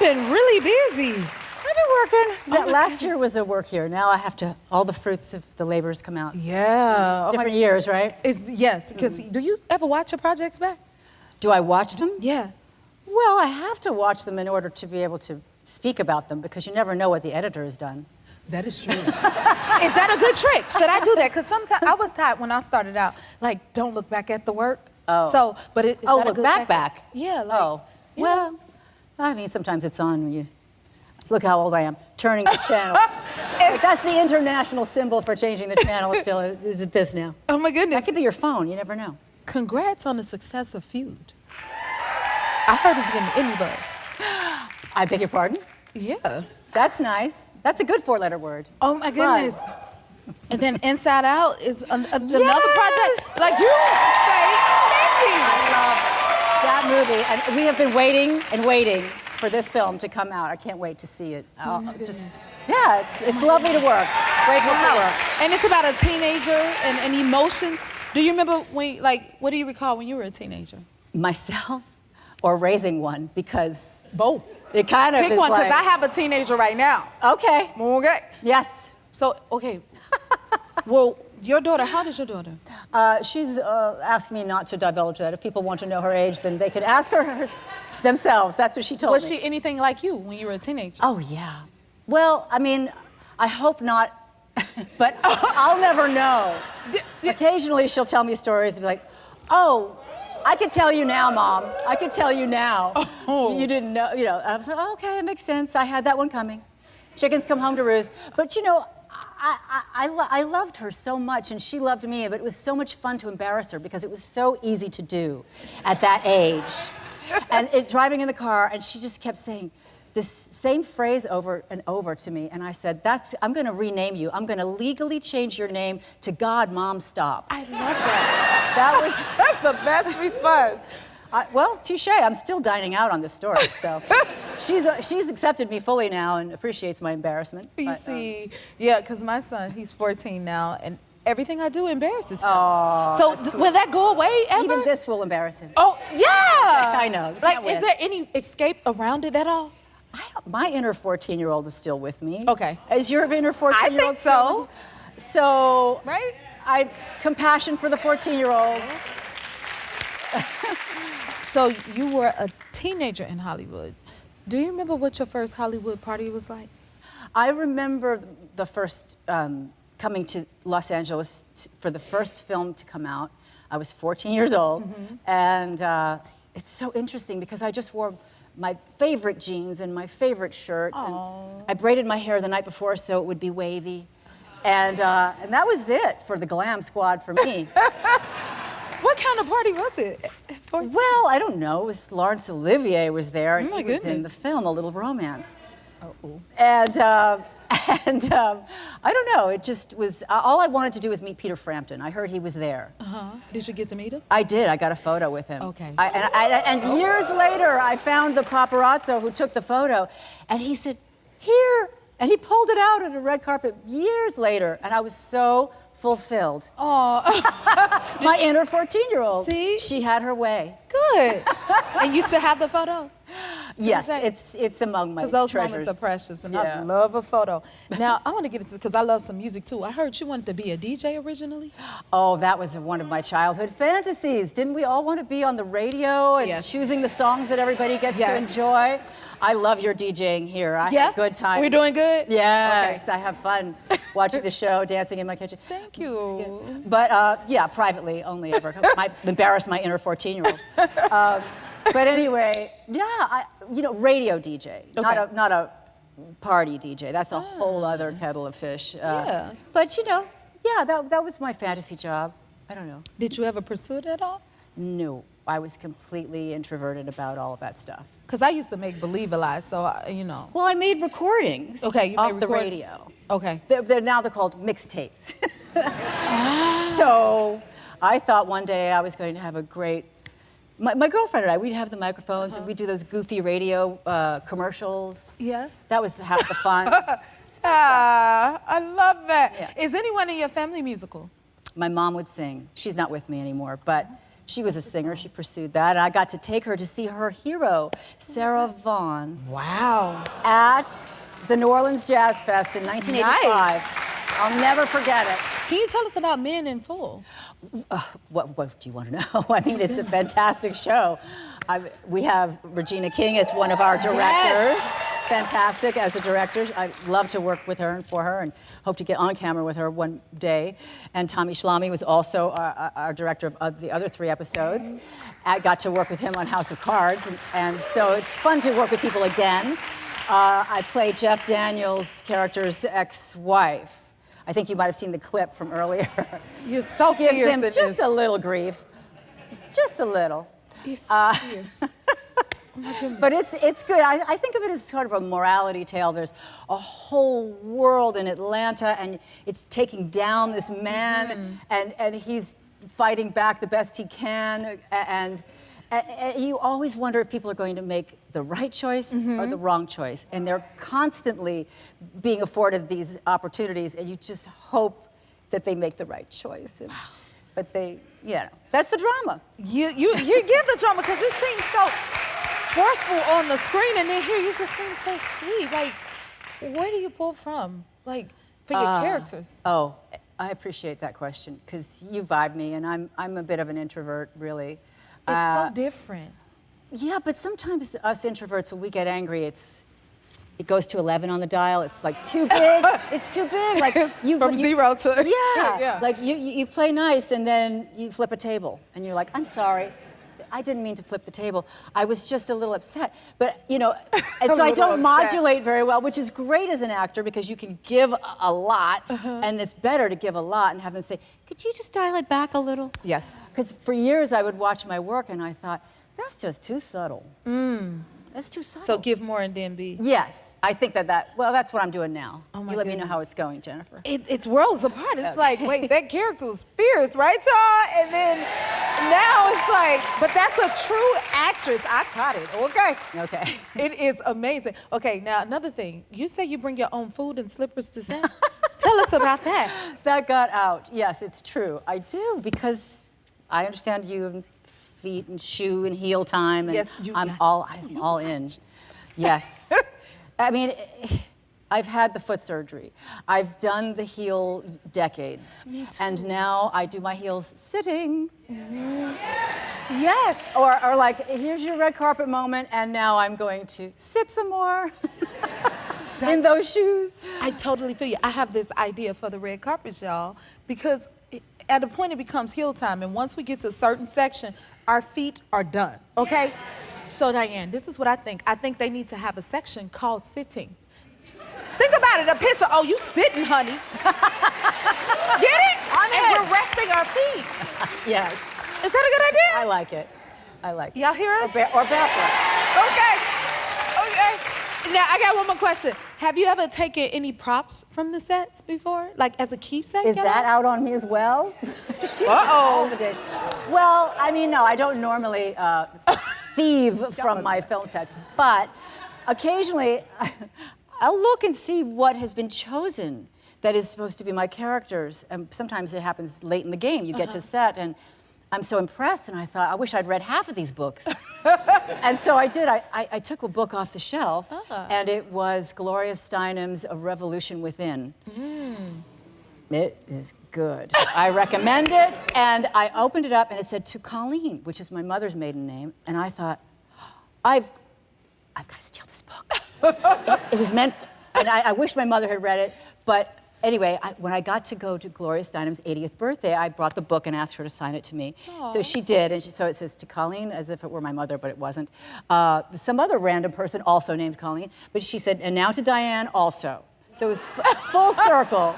You've been really busy. I've been working. Last year was a work year. Now I have to, all the fruits of the labors come out. Yeah. Different years, right? Yes, because do you ever watch your projects back? Do I watch them? Yeah. Well, I have to watch them in order to be able to speak about them because you never know what the editor has done. That is true. Is that a good trick? Should I do that? Because sometimes I was taught when I started out, like, don't look back at the work. Oh. So, but is that a look good back. Yeah. Like, Oh. Well, I mean, sometimes it's on when you. Look how old I am. Turning the channel. That's the international symbol for changing the channel. It's still, is it this now? Oh my goodness. That could be your phone. You never know. Congrats on the success of Feud. I heard it's getting Emmy buzz. I beg your pardon? Yeah. That's nice. That's a good four-letter word. Oh my goodness. And then Inside Out is another project. Like you stay busy. I love that movie, and we have been waiting and waiting for this film to come out. I can't wait to see it. It's lovely to work. Grateful for work. And it's about a teenager and emotions. Do you remember when, what do you recall when you were a teenager? Myself or raising one? Because both. It kind of Pick is one, because like, I have a teenager right now. Okay. Okay. Yes. So, okay. Well, your daughter, how old is your daughter? She's asked me not to divulge that. If people want to know her age, then they could ask her themselves. That's what she told me. Was she anything like you when you were a teenager? Oh, yeah. Well, I mean, I hope not, but I'll never know. Occasionally, she'll tell me stories and be like, oh, I could tell you now, Mom. I could tell you now. Oh. You didn't know, And I was like, oh, okay, it makes sense. I had that one coming. Chickens come home to roost. But, I loved her so much, and she loved me, but it was so much fun to embarrass her because it was so easy to do at that age. And driving in the car, and she just kept saying this same phrase over and over to me, and I said, I'm gonna rename you. I'm gonna legally change your name to God, Mom, Stop. I love that. That's the best response. Well, touche. I'm still dining out on this story, so she's accepted me fully now and appreciates my embarrassment. You see, yeah, because my son, he's 14 now, and everything I do embarrasses him. Oh, so will that go away ever? Even this will embarrass him. Oh, yeah! I know. Like, is there any escape around it at all? My inner 14-year-old is still with me. Okay. Is your inner 14-year-old I think so. So, right? I compassion for the 14-year-old. So you were a teenager in Hollywood. Do you remember what your first Hollywood party was like? I remember the first coming to Los Angeles for the first film to come out. I was 14 years old, and it's so interesting because I just wore my favorite jeans and my favorite shirt. And I braided my hair the night before so it would be wavy, and that was it for the glam squad for me. What kind of party was it? Well, I don't know. It was Laurence Olivier was there, and Oh my he was in goodness. the film A Little Romance. Uh-oh. And I don't know. It just was. All I wanted to do was meet Peter Frampton. I heard he was there. Did you get to meet him? I did. I got a photo with him. Okay. And years later, I found the paparazzo who took the photo, and he said, "Here," and he pulled it out on a red carpet years later, and I was so fulfilled. Oh. My inner 14-year-old. See? She had her way. Good. And you still have the photo? Yes, it's among my treasures. Because those moments are precious, and I love a photo. Now, I want to get into, because I love some music too. I heard you wanted to be a DJ originally? Oh, that was one of my childhood fantasies. Didn't we all want to be on the radio and choosing the songs that everybody gets to enjoy? I love your DJing here. I have a good time. We're doing good? Yes, Okay. I have fun watching the show, dancing in my kitchen. Thank you. But yeah, privately only ever. I embarrass my inner 14-year-old. But anyway, yeah, radio DJ, not a party DJ. That's a whole other kettle of fish. But that was my fantasy job. I don't know. Did you ever pursue it at all? No, I was completely introverted about all of that stuff. Because I used to make believe a lot, so Well, I made recordings. Okay, you off made the recordings. radio. Okay. They're called mixtapes. So I thought one day I was going to have a great. My girlfriend and I, we'd have the microphones and we'd do those goofy radio commercials. Yeah. That was half the fun. I love that. Yeah. Is anyone in your family musical? My mom would sing. She's not with me anymore, but She was a singer, she pursued that, and I got to take her to see her hero, Sarah Vaughan, Wow. at the New Orleans Jazz Fest in 1985. Nice. I'll never forget it. Can you tell us about Men in Full? What do you want to know? I mean, it's a fantastic show. We have Regina King as one of our directors. Yes. Fantastic as a director. I love to work with her and for her and hope to get on camera with her one day. And Tommy Schlamme was also our director of the other 3 episodes. I got to work with him on House of Cards. And so it's fun to work with people again. I played Jeff Daniels' character's ex-wife. I think you might have seen the clip from earlier. You're so She gives fierce him in just this. a little grief. Just a little. He's so fierce. Oh my goodness. But it's good. I think of it as sort of a morality tale. There's a whole world in Atlanta, and it's taking down this man, and he's fighting back the best he can, and you always wonder if people are going to make the right choice or the wrong choice. And they're constantly being afforded these opportunities, and you just hope that they make the right choice. But they, that's the drama. You give the drama because you seem so forceful on the screen, and then here you just seem so sweet. Like, where do you pull from? Like, for your characters? Oh, I appreciate that question because you vibe me, and I'm a bit of an introvert, really. It's so different. Yeah, but sometimes us introverts, when we get angry, it goes to 11 on the dial. It's like too big. It's too big. Like From 0 to yeah. Like you play nice, and then you flip a table, and you're like, I'm sorry. I didn't mean to flip the table. I was just a little upset. But, and so I don't modulate very well, which is great as an actor because you can give a lot, and it's better to give a lot and have them say, could you just dial it back a little? Yes. Because for years I would watch my work and I thought, that's just too subtle. That's too subtle. So give more and then be. Yes, I think well, that's what I'm doing now. Oh my You let me know goodness. how it's going, Jennifer. It's worlds apart. It's like, wait, that character was fierce, right, y'all? And then now it's like, but that's a true actress. I caught it, okay? Okay. It is amazing. Okay, now another thing. You say you bring your own food and slippers to set? Tell us about that. That got out. Yes, it's true. I do, because I understand you have feet and shoe and heel time, and Yes, I'm all in. Yes. I mean, I've had the foot surgery. I've done the heel decades. Me too. And now I do my heels sitting. Yes. Or like, here's your red carpet moment, and now I'm going to sit some more in those shoes. I totally feel you. I have this idea for the red carpet, y'all, because at a point it becomes heel time, and once we get to a certain section, our feet are done, okay? So Diane, this is what I think. I think they need to have a section called sitting. Think about it, a picture, oh, you sitting, honey. Get it? We're resting our feet. Yes. Is that a good idea? I like it. I like it. Y'all hear us? Or barefoot. Okay. Now, I got one more question. Have you ever taken any props from the sets before? Like as a keepsake? Is that out on me as well? Uh-oh. Well, I mean, no, I don't normally thieve from my film sets, but occasionally I'll look and see what has been chosen that is supposed to be my characters. And sometimes it happens late in the game. You get to set, and I'm so impressed, and I thought, I wish I'd read half of these books. And so I did. I took a book off the shelf, and it was Gloria Steinem's A Revolution Within. It is good. I recommend it, and I opened it up, and it said, to Colleen, which is my mother's maiden name, and I thought, I've got to steal this book. It was meant, and I wish my mother had read it, but anyway, when I got to go to Gloria Steinem's 80th birthday, I brought the book and asked her to sign it to me. Aww. So she did, and so it says to Colleen, as if it were my mother, but it wasn't. Some other random person also named Colleen, but she said, and now to Diane also. So it was full circle.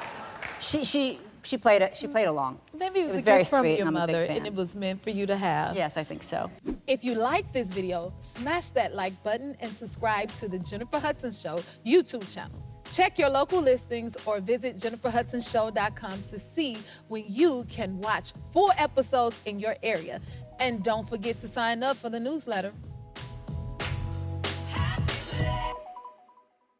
She played it. She played along. Maybe it was a very gift from sweet, your and I'm a big mother, fan. and it was meant for you to have. Yes, I think so. If you like this video, smash that like button and subscribe to the Jennifer Hudson Show YouTube channel. Check your local listings or visit jenniferhudsonshow.com to see when you can watch full episodes in your area. And don't forget to sign up for the newsletter.